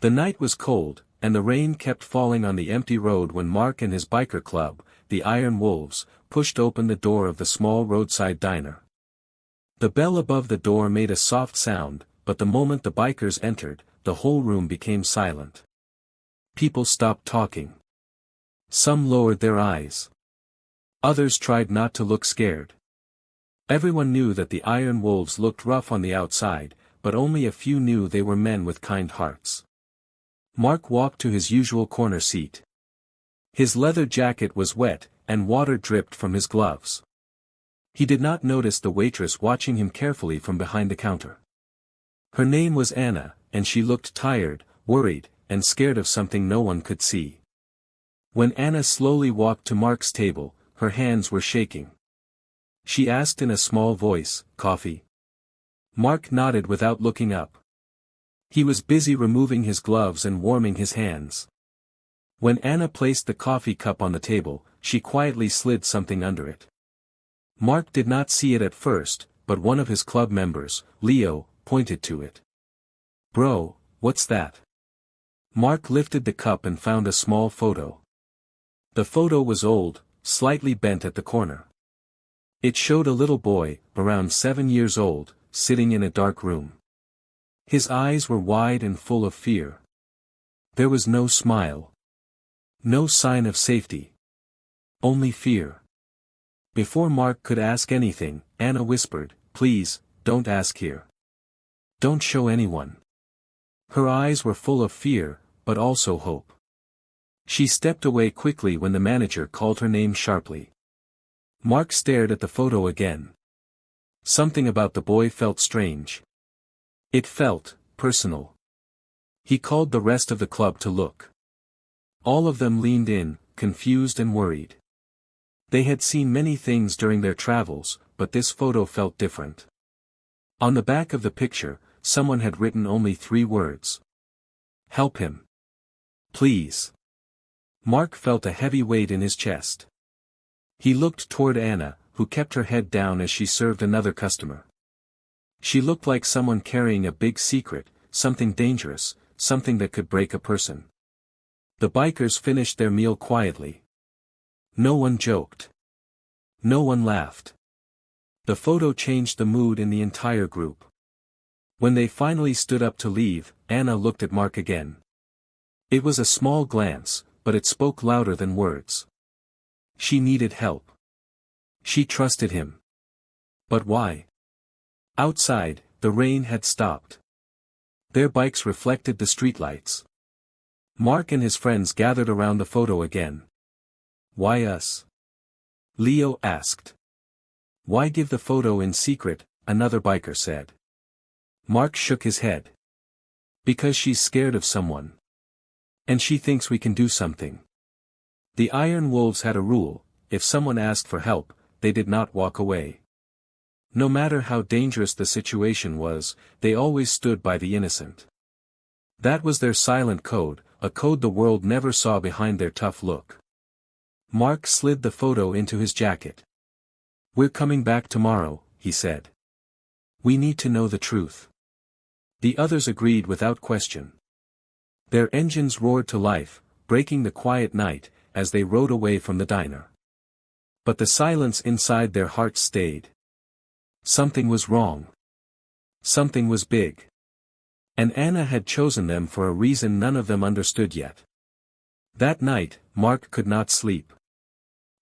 The night was cold, and the rain kept falling on the empty road when Mark and his biker club, the Iron Wolves, pushed open the door of the small roadside diner. The bell above the door made a soft sound, but the moment the bikers entered, the whole room became silent. People stopped talking. Some lowered their eyes. Others tried not to look scared. Everyone knew that the Iron Wolves looked rough on the outside, but only a few knew they were men with kind hearts. Mark walked to his usual corner seat. His leather jacket was wet, and water dripped from his gloves. He did not notice the waitress watching him carefully from behind the counter. Her name was Anna, and she looked tired, worried, and scared of something no one could see. When Anna slowly walked to Mark's table, her hands were shaking. She asked in a small voice, "Coffee?" Mark nodded without looking up. He was busy removing his gloves and warming his hands. When Anna placed the coffee cup on the table, she quietly slid something under it. Mark did not see it at first, but one of his club members, Leo, pointed to it. "Bro, what's that?" Mark lifted the cup and found a small photo. The photo was old, slightly bent at the corner. It showed a little boy, around 7 years old, sitting in a dark room. His eyes were wide and full of fear. There was no smile. No sign of safety. Only fear. Before Mark could ask anything, Anna whispered, "Please, don't ask here. Don't show anyone." Her eyes were full of fear, but also hope. She stepped away quickly when the manager called her name sharply. Mark stared at the photo again. Something about the boy felt strange. It felt personal. He called the rest of the club to look. All of them leaned in, confused and worried. They had seen many things during their travels, but this photo felt different. On the back of the picture, someone had written only 3 words. "Help him. Please." Mark felt a heavy weight in his chest. He looked toward Anna, who kept her head down as she served another customer. She looked like someone carrying a big secret, something dangerous, something that could break a person. The bikers finished their meal quietly. No one joked. No one laughed. The photo changed the mood in the entire group. When they finally stood up to leave, Anna looked at Mark again. It was a small glance, but it spoke louder than words. She needed help. She trusted him. But why? Outside, the rain had stopped. Their bikes reflected the streetlights. Mark and his friends gathered around the photo again. "Why us?" Leo asked. "Why give the photo in secret?" another biker said. Mark shook his head. "Because she's scared of someone. And she thinks we can do something." The Iron Wolves had a rule: if someone asked for help, they did not walk away. No matter how dangerous the situation was, they always stood by the innocent. That was their silent code, a code the world never saw behind their tough look. Mark slid the photo into his jacket. "We're coming back tomorrow," he said. "We need to know the truth." The others agreed without question. Their engines roared to life, breaking the quiet night, as they rode away from the diner. But the silence inside their hearts stayed. Something was wrong. Something was big. And Anna had chosen them for a reason none of them understood yet. That night, Mark could not sleep.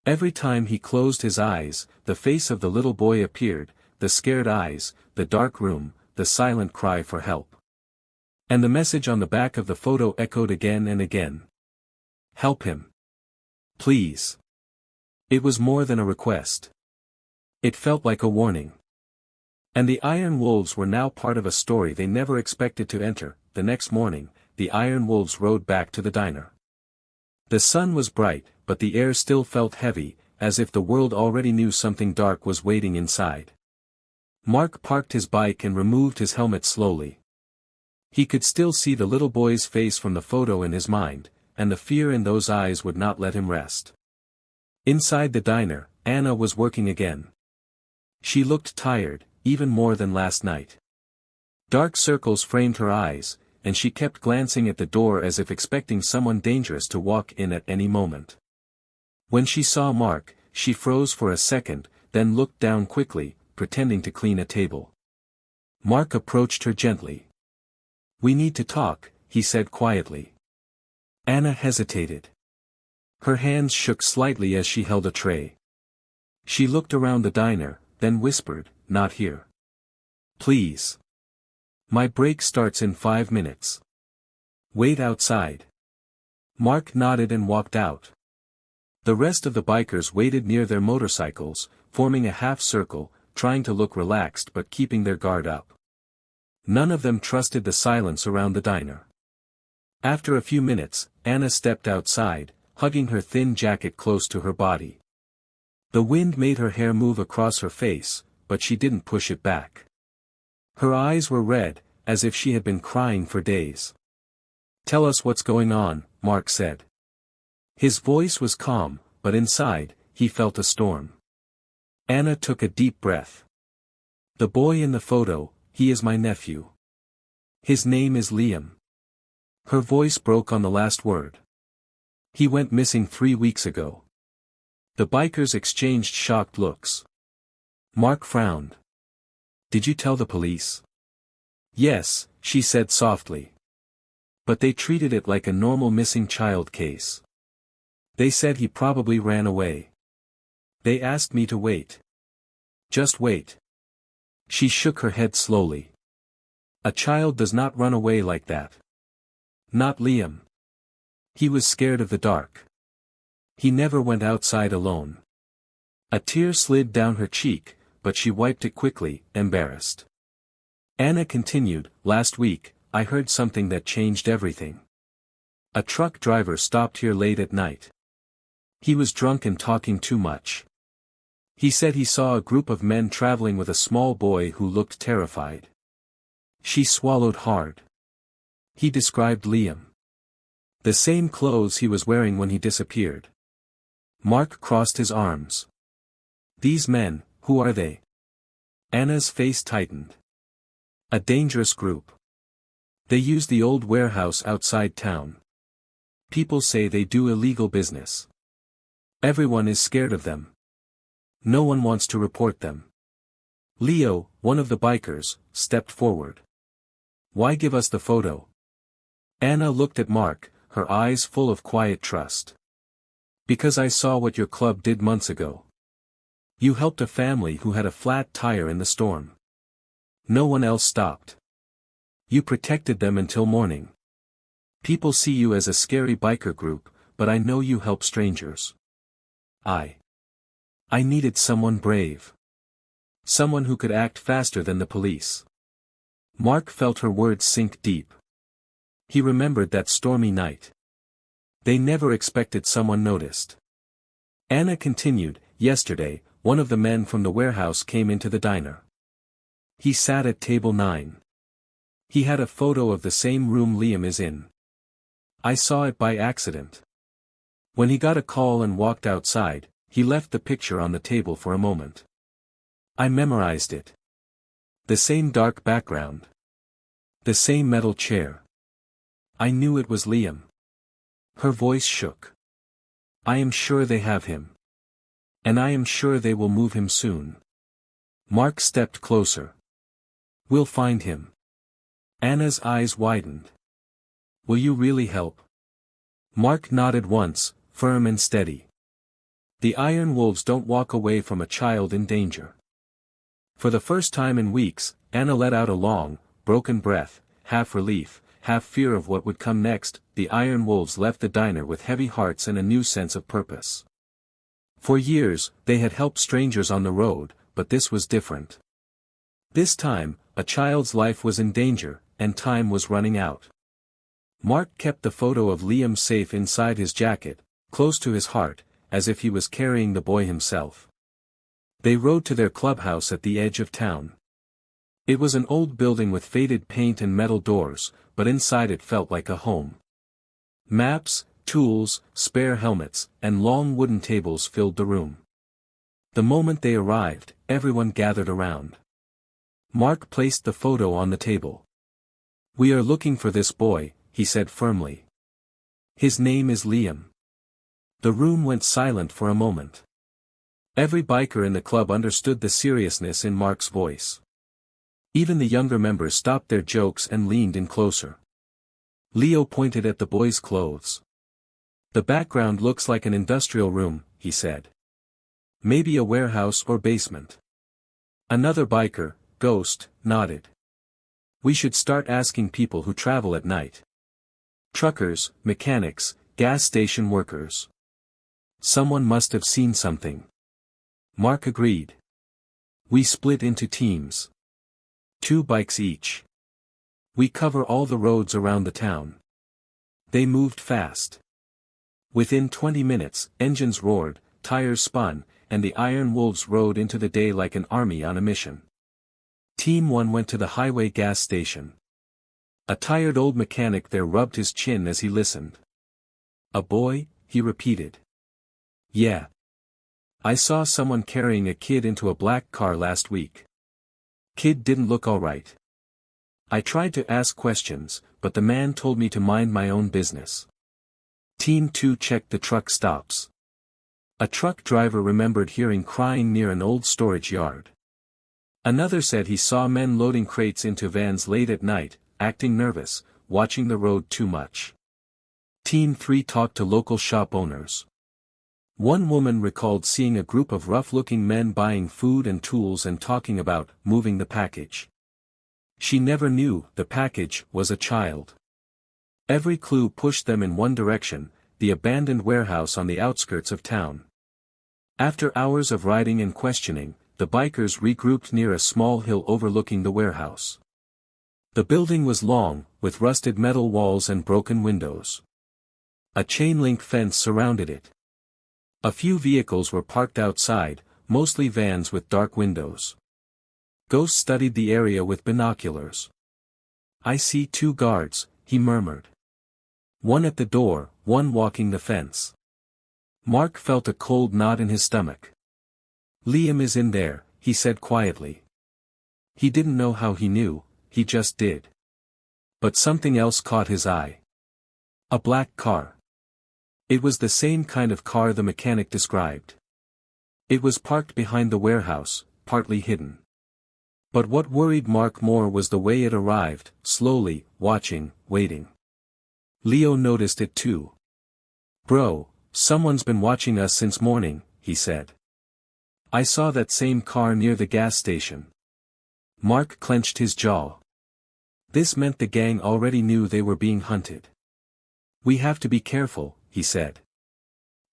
Every time he closed his eyes, the face of the little boy appeared, the scared eyes, the dark room, the silent cry for help. And the message on the back of the photo echoed again and again. "Help him. Please." It was more than a request. It felt like a warning. And the Iron Wolves were now part of a story they never expected to enter. The next morning, the Iron Wolves rode back to the diner. The sun was bright, but the air still felt heavy, as if the world already knew something dark was waiting inside. Mark parked his bike and removed his helmet slowly. He could still see the little boy's face from the photo in his mind, and the fear in those eyes would not let him rest. Inside the diner, Anna was working again. She looked tired, even more than last night. Dark circles framed her eyes, and she kept glancing at the door as if expecting someone dangerous to walk in at any moment. When she saw Mark, she froze for a second, then looked down quickly, pretending to clean a table. Mark approached her gently. "We need to talk," he said quietly. Anna hesitated. Her hands shook slightly as she held a tray. She looked around the diner, then whispered, "Not here. Please. My break starts in 5 minutes. Wait outside." Mark nodded and walked out. The rest of the bikers waited near their motorcycles, forming a half circle, trying to look relaxed but keeping their guard up. None of them trusted the silence around the diner. After a few minutes, Anna stepped outside, hugging her thin jacket close to her body. The wind made her hair move across her face, but she didn't push it back. Her eyes were red, as if she had been crying for days. "Tell us what's going on," Mark said. His voice was calm, but inside, he felt a storm. Anna took a deep breath. "The boy in the photo, he is my nephew. His name is Liam." Her voice broke on the last word. "He went missing 3 weeks ago." The bikers exchanged shocked looks. Mark frowned. "Did you tell the police?" "Yes," she said softly. "But they treated it like a normal missing child case. They said he probably ran away. They asked me to wait. Just wait." She shook her head slowly. "A child does not run away like that. Not Liam. He was scared of the dark. He never went outside alone." A tear slid down her cheek, but she wiped it quickly, embarrassed. Anna continued, "Last week, I heard something that changed everything. A truck driver stopped here late at night. He was drunk and talking too much. He said he saw a group of men traveling with a small boy who looked terrified." She swallowed hard. He described Liam. The same clothes he was wearing when he disappeared. Mark crossed his arms. "These men, who are they?" Anna's face tightened. "A dangerous group. They use the old warehouse outside town. People say they do illegal business. Everyone is scared of them. No one wants to report them." Leo, one of the bikers, stepped forward. "Why give us the photo?" Anna looked at Mark, her eyes full of quiet trust. "Because I saw what your club did months ago. You helped a family who had a flat tire in the storm. No one else stopped. You protected them until morning. People see you as a scary biker group, but I know you help strangers. I needed someone brave. Someone who could act faster than the police." Mark felt her words sink deep. He remembered that stormy night. They never expected someone noticed. Anna continued, "Yesterday, one of the men from the warehouse came into the diner. He sat at table 9. He had a photo of the same room Liam is in. I saw it by accident. When he got a call and walked outside, he left the picture on the table for a moment. I memorized it. The same dark background. The same metal chair. I knew it was Liam." Her voice shook. "I am sure they have him. And I am sure they will move him soon." Mark stepped closer. "We'll find him." Anna's eyes widened. "Will you really help?" Mark nodded once, firm and steady. The iron wolves don't walk away from a child in danger. For the first time in weeks, Anna let out a long, broken breath, half relief, half fear of what would come next. The iron wolves left the diner with heavy hearts and a new sense of purpose. For years, they had helped strangers on the road, but this was different. This time, a child's life was in danger, and time was running out. Mark kept the photo of Liam safe inside his jacket, close to his heart, as if he was carrying the boy himself. They rode to their clubhouse at the edge of town. It was an old building with faded paint and metal doors, but inside it felt like a home. Maps, tools, spare helmets, and long wooden tables filled the room. The moment they arrived, everyone gathered around. Mark placed the photo on the table. We are looking for this boy, he said firmly. His name is Liam. The room went silent for a moment. Every biker in the club understood the seriousness in Mark's voice. Even the younger members stopped their jokes and leaned in closer. Leo pointed at the boy's clothes. The background looks like an industrial room, he said. Maybe a warehouse or basement. Another biker, Ghost, nodded. We should start asking people who travel at night. Truckers, mechanics, gas station workers. Someone must have seen something. Mark agreed. We split into teams. 2 bikes each. We cover all the roads around the town. They moved fast. Within 20 minutes, engines roared, tires spun, and the Iron Wolves rode into the day like an army on a mission. Team 1 went to the highway gas station. A tired old mechanic there rubbed his chin as he listened. A boy, he repeated. Yeah. I saw someone carrying a kid into a black car last week. Kid didn't look alright. I tried to ask questions, but the man told me to mind my own business. Team 2 checked the truck stops. A truck driver remembered hearing crying near an old storage yard. Another said he saw men loading crates into vans late at night, acting nervous, watching the road too much. Team 3 talked to local shop owners. One woman recalled seeing a group of rough-looking men buying food and tools and talking about moving the package. She never knew the package was a child. Every clue pushed them in one direction, the abandoned warehouse on the outskirts of town. After hours of riding and questioning, the bikers regrouped near a small hill overlooking the warehouse. The building was long, with rusted metal walls and broken windows. A chain-link fence surrounded it. A few vehicles were parked outside, mostly vans with dark windows. Ghost studied the area with binoculars. I see 2 guards, he murmured. One at the door, one walking the fence. Mark felt a cold knot in his stomach. Liam is in there, he said quietly. He didn't know how he knew, he just did. But something else caught his eye. A black car. It was the same kind of car the mechanic described. It was parked behind the warehouse, partly hidden. But what worried Mark more was the way it arrived, slowly, watching, waiting. Leo noticed it too. Bro, someone's been watching us since morning, he said. I saw that same car near the gas station. Mark clenched his jaw. This meant the gang already knew they were being hunted. We have to be careful, he said.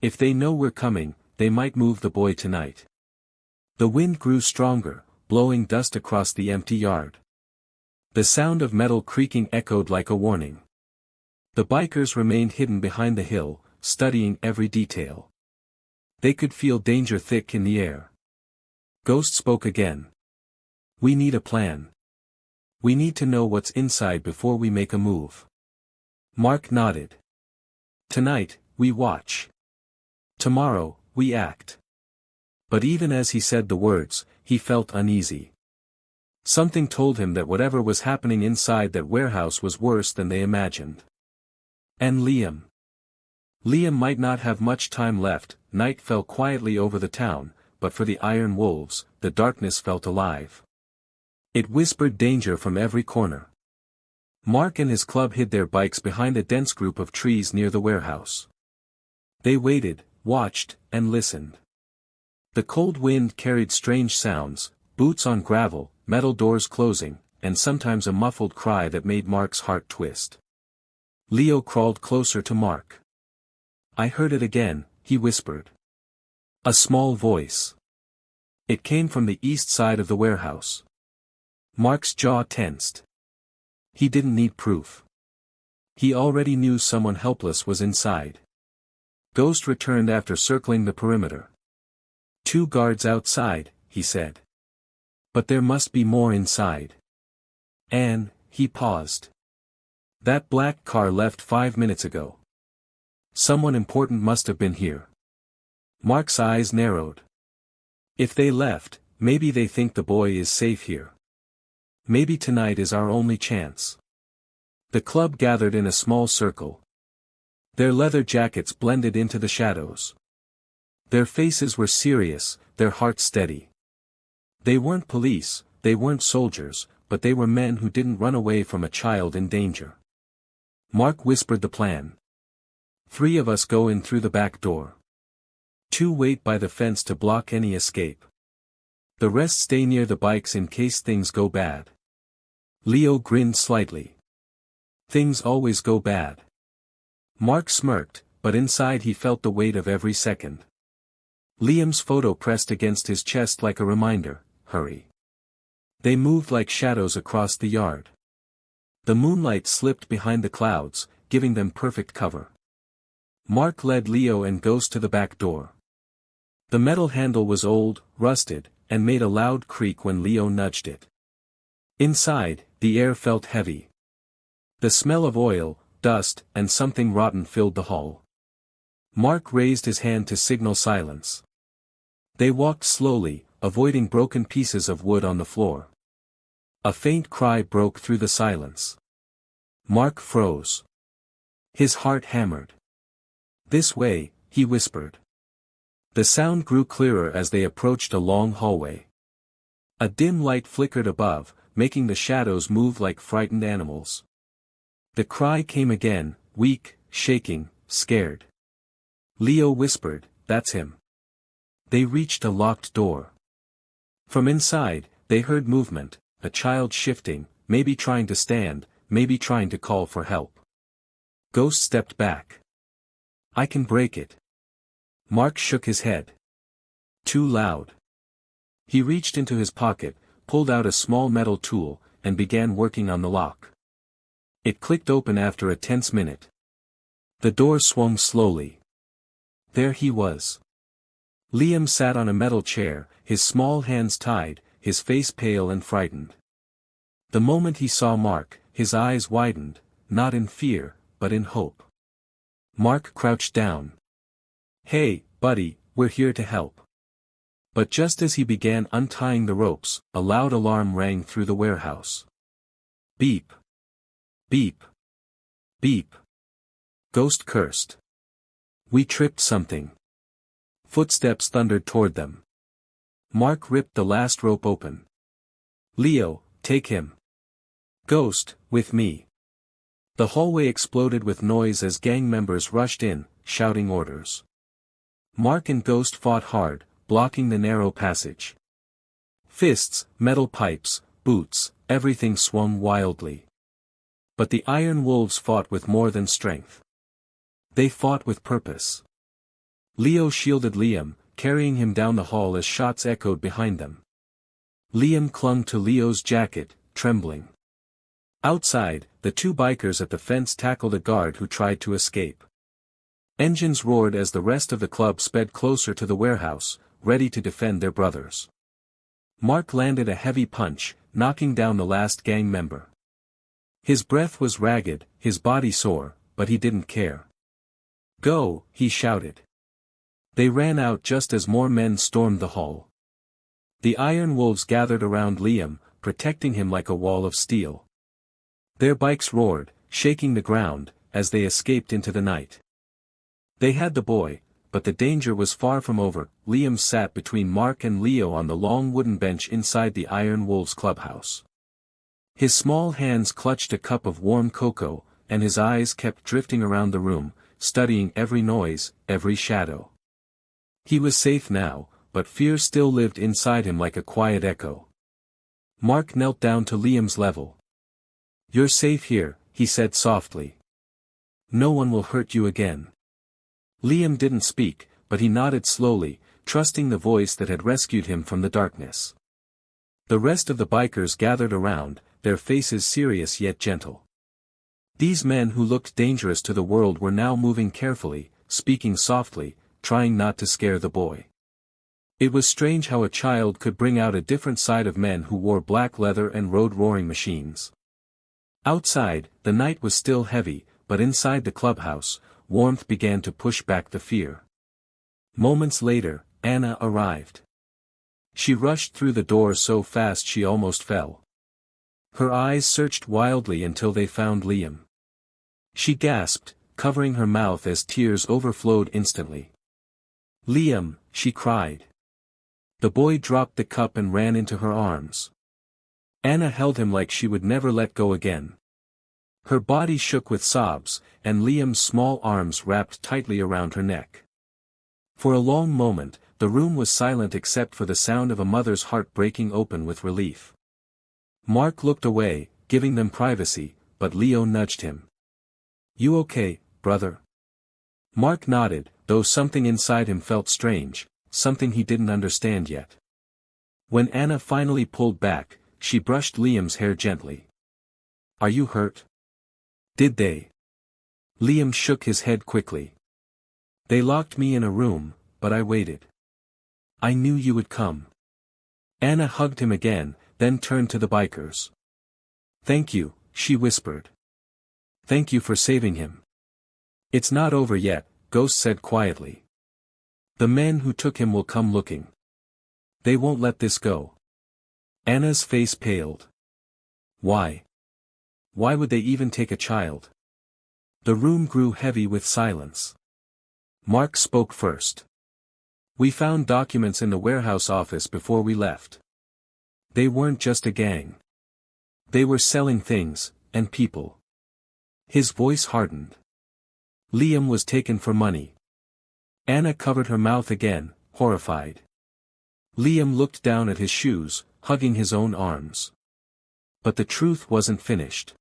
If they know we're coming, they might move the boy tonight. The wind grew stronger, blowing dust across the empty yard. The sound of metal creaking echoed like a warning. The bikers remained hidden behind the hill, studying every detail. They could feel danger thick in the air. Ghost spoke again. We need a plan. We need to know what's inside before we make a move. Mark nodded. Tonight, we watch. Tomorrow, we act. But even as he said the words, he felt uneasy. Something told him that whatever was happening inside that warehouse was worse than they imagined. And Liam. Liam might not have much time left. Night fell quietly over the town, but for the Iron Wolves, the darkness felt alive. It whispered danger from every corner. Mark and his club hid their bikes behind a dense group of trees near the warehouse. They waited, watched, and listened. The cold wind carried strange sounds, boots on gravel, metal doors closing, and sometimes a muffled cry that made Mark's heart twist. Leo crawled closer to Mark. I heard it again, he whispered. A small voice. It came from the east side of the warehouse. Mark's jaw tensed. He didn't need proof. He already knew someone helpless was inside. Ghost returned after circling the perimeter. 2 guards outside, he said. But there must be more inside. And, he paused. That black car left 5 minutes ago. Someone important must have been here. Mark's eyes narrowed. If they left, maybe they think the boy is safe here. Maybe tonight is our only chance. The club gathered in a small circle. Their leather jackets blended into the shadows. Their faces were serious, their hearts steady. They weren't police, they weren't soldiers, but they were men who didn't run away from a child in danger. Mark whispered the plan. 3 of us go in through the back door. 2 wait by the fence to block any escape. The rest stay near the bikes in case things go bad. Leo grinned slightly. Things always go bad. Mark smirked, but inside he felt the weight of every second. Liam's photo pressed against his chest like a reminder, hurry. They moved like shadows across the yard. The moonlight slipped behind the clouds, giving them perfect cover. Mark led Leo and Ghost to the back door. The metal handle was old, rusted, and made a loud creak when Leo nudged it. Inside, the air felt heavy. The smell of oil, dust, and something rotten filled the hall. Mark raised his hand to signal silence. They walked slowly, avoiding broken pieces of wood on the floor. A faint cry broke through the silence. Mark froze. His heart hammered. "This way," he whispered. The sound grew clearer as they approached a long hallway. A dim light flickered above, making the shadows move like frightened animals. The cry came again, weak, shaking, scared. Leo whispered, "That's him." They reached a locked door. From inside, they heard movement, a child shifting, maybe trying to stand, maybe trying to call for help. Ghost stepped back. "I can break it." Mark shook his head. "Too loud." He reached into his pocket, pulled out a small metal tool, and began working on the lock. It clicked open after a tense minute. The door swung slowly. There he was. Liam sat on a metal chair, his small hands tied, his face pale and frightened. The moment he saw Mark, his eyes widened, not in fear, but in hope. Mark crouched down. "Hey, buddy, we're here to help." But just as he began untying the ropes, a loud alarm rang through the warehouse. Beep. Beep. Beep. Ghost cursed. "We tripped something." Footsteps thundered toward them. Mark ripped the last rope open. "Leo, take him." "Ghost, with me." The hallway exploded with noise as gang members rushed in, shouting orders. Mark and Ghost fought hard, blocking the narrow passage. Fists, metal pipes, boots, everything swung wildly. But the Iron Wolves fought with more than strength. They fought with purpose. Leo shielded Liam, carrying him down the hall as shots echoed behind them. Liam clung to Leo's jacket, trembling. Outside, the 2 bikers at the fence tackled a guard who tried to escape. Engines roared as the rest of the club sped closer to the warehouse, ready to defend their brothers. Mark landed a heavy punch, knocking down the last gang member. His breath was ragged, his body sore, but he didn't care. "Go," he shouted. They ran out just as more men stormed the hall. The Iron Wolves gathered around Liam, protecting him like a wall of steel. Their bikes roared, shaking the ground, as they escaped into the night. They had the boy, but the danger was far from over. Liam sat between Mark and Leo on the long wooden bench inside the Iron Wolves clubhouse. His small hands clutched a cup of warm cocoa, and his eyes kept drifting around the room, studying every noise, every shadow. He was safe now, but fear still lived inside him like a quiet echo. Mark knelt down to Liam's level. "You're safe here," he said softly. "No one will hurt you again." Liam didn't speak, but he nodded slowly, trusting the voice that had rescued him from the darkness. The rest of the bikers gathered around, their faces serious yet gentle. These men who looked dangerous to the world were now moving carefully, speaking softly, trying not to scare the boy. It was strange how a child could bring out a different side of men who wore black leather and rode roaring machines. Outside, the night was still heavy, but inside the clubhouse, warmth began to push back the fear. Moments later, Anna arrived. She rushed through the door so fast she almost fell. Her eyes searched wildly until they found Liam. She gasped, covering her mouth as tears overflowed instantly. "Liam," she cried. The boy dropped the cup and ran into her arms. Anna held him like she would never let go again. Her body shook with sobs, and Liam's small arms wrapped tightly around her neck. For a long moment, the room was silent except for the sound of a mother's heart breaking open with relief. Mark looked away, giving them privacy, but Leo nudged him. "You okay, brother?" Mark nodded, though something inside him felt strange, something he didn't understand yet. When Anna finally pulled back, she brushed Liam's hair gently. "Are you hurt?" "Did they?" Liam shook his head quickly. "They locked me in a room, but I waited. I knew you would come." Anna hugged him again, then turned to the bikers. "Thank you," she whispered. "Thank you for saving him." "It's not over yet," Ghost said quietly. "The men who took him will come looking. They won't let this go." Anna's face paled. "Why? Why would they even take a child?" The room grew heavy with silence. Mark spoke first. "We found documents in the warehouse office before we left. They weren't just a gang. They were selling things, and people." His voice hardened. "Liam was taken for money." Anna covered her mouth again, horrified. Liam looked down at his shoes, hugging his own arms. But the truth wasn't finished.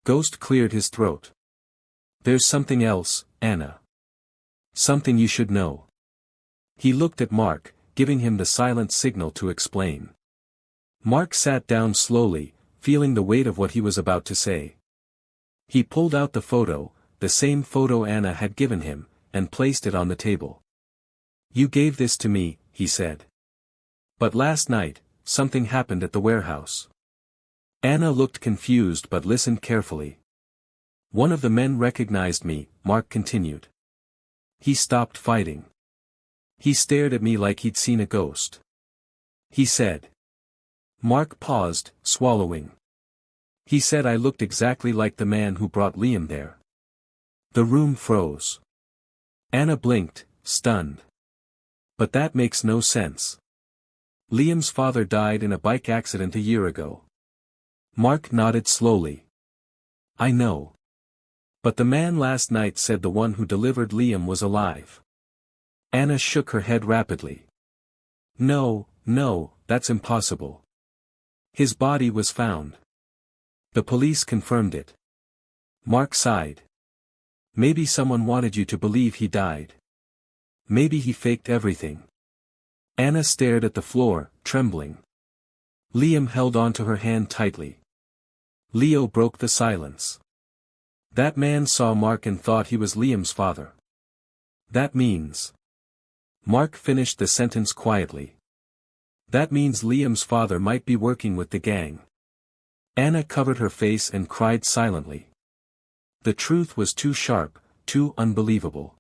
Ghost cleared his throat. "There's something else, Anna. Something you should know." He looked at Mark, giving him the silent signal to explain. Mark sat down slowly, feeling the weight of what he was about to say. He pulled out the photo, the same photo Anna had given him, and placed it on the table. "You gave this to me," he said. "But last night, something happened at the warehouse." Anna looked confused but listened carefully. "One of the men recognized me," Mark continued. "He stopped fighting. He stared at me like he'd seen a ghost. He said." Mark paused, swallowing. "He said I looked exactly like the man who brought Liam there." The room froze. Anna blinked, stunned. "But that makes no sense. Liam's father died in a bike accident a year ago." Mark nodded slowly. "I know. But the man last night said the one who delivered Liam was alive." Anna shook her head rapidly. "No, no, that's impossible. His body was found. The police confirmed it." Mark sighed. "Maybe someone wanted you to believe he died. Maybe he faked everything." Anna stared at the floor, trembling. Liam held onto her hand tightly. Leo broke the silence. "That man saw Mark and thought he was Liam's father. That means—" Mark finished the sentence quietly. "That means Liam's father might be working with the gang." Anna covered her face and cried silently. The truth was too sharp, too unbelievable.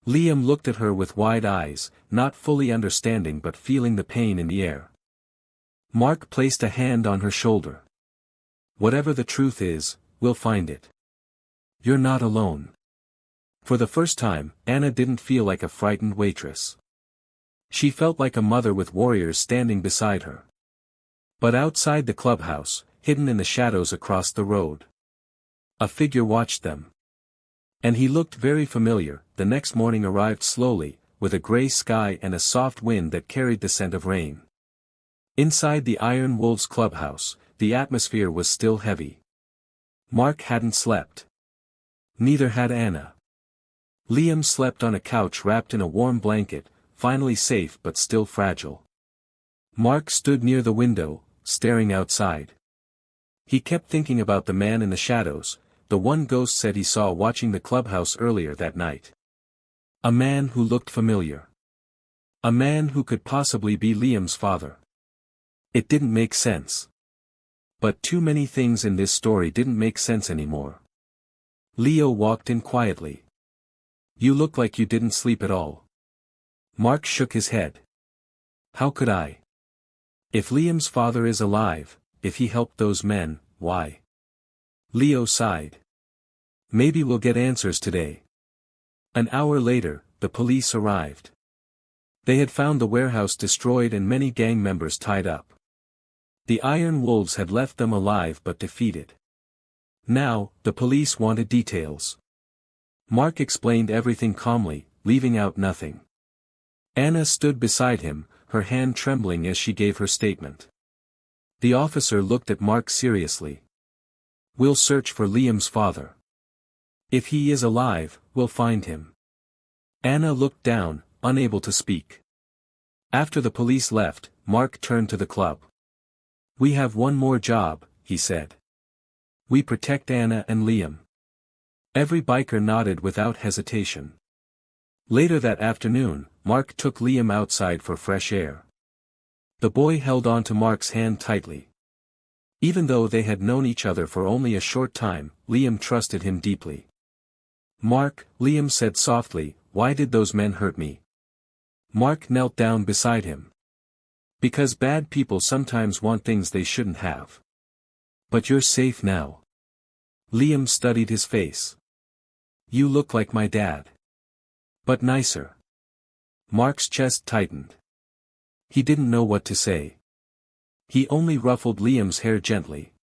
Liam looked at her with wide eyes, not fully understanding but feeling the pain in the air. Mark placed a hand on her shoulder. "Whatever the truth is, we'll find it. You're not alone." For the first time, Anna didn't feel like a frightened waitress. She felt like a mother with warriors standing beside her. But outside the clubhouse, hidden in the shadows across the road, a figure watched them. And he looked very familiar. The next morning arrived slowly, with a gray sky and a soft wind that carried the scent of rain. Inside the Iron Wolves clubhouse, the atmosphere was still heavy. Mark hadn't slept. Neither had Anna. Liam slept on a couch wrapped in a warm blanket, finally safe but still fragile. Mark stood near the window, staring outside. He kept thinking about the man in the shadows, the one Ghost said he saw watching the clubhouse earlier that night. A man who looked familiar. A man who could possibly be Liam's father. It didn't make sense. But too many things in this story didn't make sense anymore. Leo walked in quietly. "You look like you didn't sleep at all." Mark shook his head. "How could I? If Liam's father is alive, if he helped those men, why? Leo sighed. Maybe we'll get answers today. An hour later, the police arrived. They had found the warehouse destroyed and many gang members tied up. The Iron Wolves had left them alive but defeated. Now, the police wanted details. Mark explained everything calmly, leaving out nothing. Anna stood beside him, her hand trembling as she gave her statement. The officer looked at Mark seriously. We'll search for Liam's father. If he is alive, we'll find him. Anna looked down, unable to speak. After the police left, Mark turned to the club. We have one more job, he said. We protect Anna and Liam. Every biker nodded without hesitation. Later that afternoon, Mark took Liam outside for fresh air. The boy held on to Mark's hand tightly. Even though they had known each other for only a short time, Liam trusted him deeply. Mark, Liam said softly, why did those men hurt me? Mark knelt down beside him. Because bad people sometimes want things they shouldn't have. But you're safe now. Liam studied his face. You look like my dad. But nicer. Mark's chest tightened. He didn't know what to say. He only ruffled Liam's hair gently.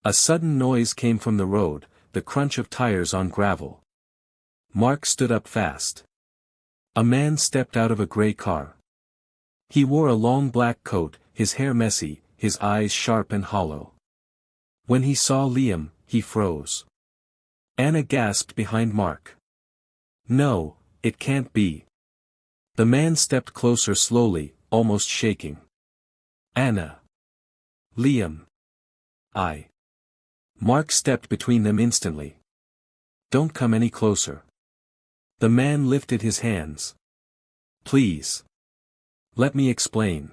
A sudden noise came from the road, the crunch of tires on gravel. Mark stood up fast. A man stepped out of a gray car. He wore a long black coat, his hair messy, his eyes sharp and hollow. When he saw Liam, he froze. Anna gasped behind Mark. No, it can't be. The man stepped closer slowly, almost shaking. Anna. Liam. Mark stepped between them instantly. Don't come any closer. The man lifted his hands. Please. Let me explain.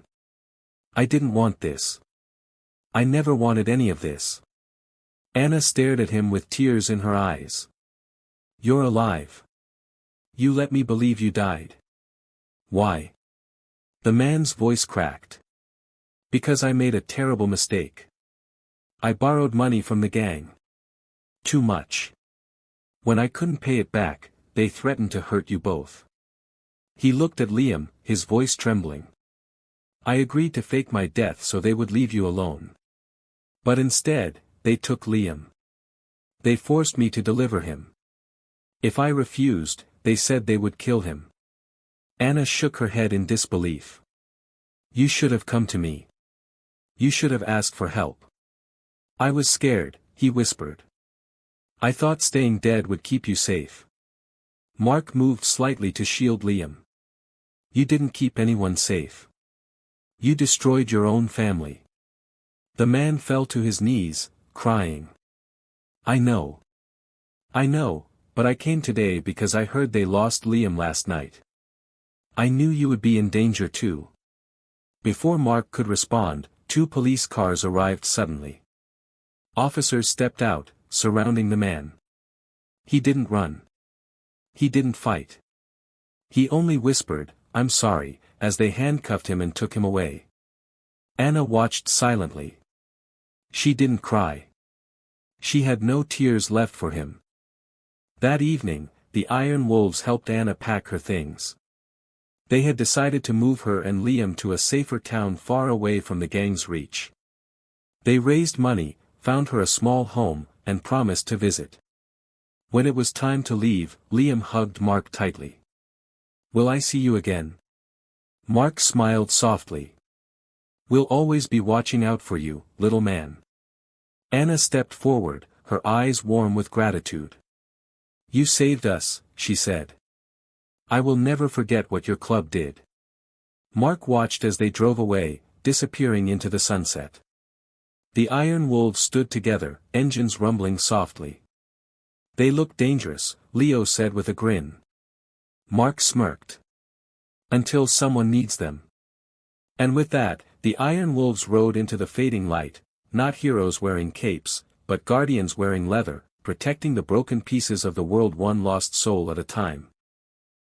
I didn't want this. I never wanted any of this. Anna stared at him with tears in her eyes. You're alive. You let me believe you died. Why? The man's voice cracked. Because I made a terrible mistake. I borrowed money from the gang. Too much. When I couldn't pay it back, they threatened to hurt you both. He looked at Liam, his voice trembling. I agreed to fake my death so they would leave you alone. But instead, they took Liam. They forced me to deliver him. If I refused, they said they would kill him. Anna shook her head in disbelief. You should have come to me. You should have asked for help. I was scared, he whispered. I thought staying dead would keep you safe. Mark moved slightly to shield Liam. You didn't keep anyone safe. You destroyed your own family. The man fell to his knees, crying. I know. I know, but I came today because I heard they lost Liam last night. I knew you would be in danger too. Before Mark could respond, 2 police cars arrived suddenly. Officers stepped out, surrounding the man. He didn't run. He didn't fight. He only whispered, I'm sorry, as they handcuffed him and took him away. Anna watched silently. She didn't cry. She had no tears left for him. That evening, the Iron Wolves helped Anna pack her things. They had decided to move her and Liam to a safer town far away from the gang's reach. They raised money, found her a small home, and promised to visit. When it was time to leave, Liam hugged Mark tightly. Will I see you again? Mark smiled softly. We'll always be watching out for you, little man. Anna stepped forward, her eyes warm with gratitude. You saved us, she said. I will never forget what your club did. Mark watched as they drove away, disappearing into the sunset. The Iron Wolves stood together, engines rumbling softly. They looked dangerous, Leo said with a grin. Mark smirked. Until someone needs them. And with that, the Iron Wolves rode into the fading light, not heroes wearing capes, but guardians wearing leather, protecting the broken pieces of the world one lost soul at a time.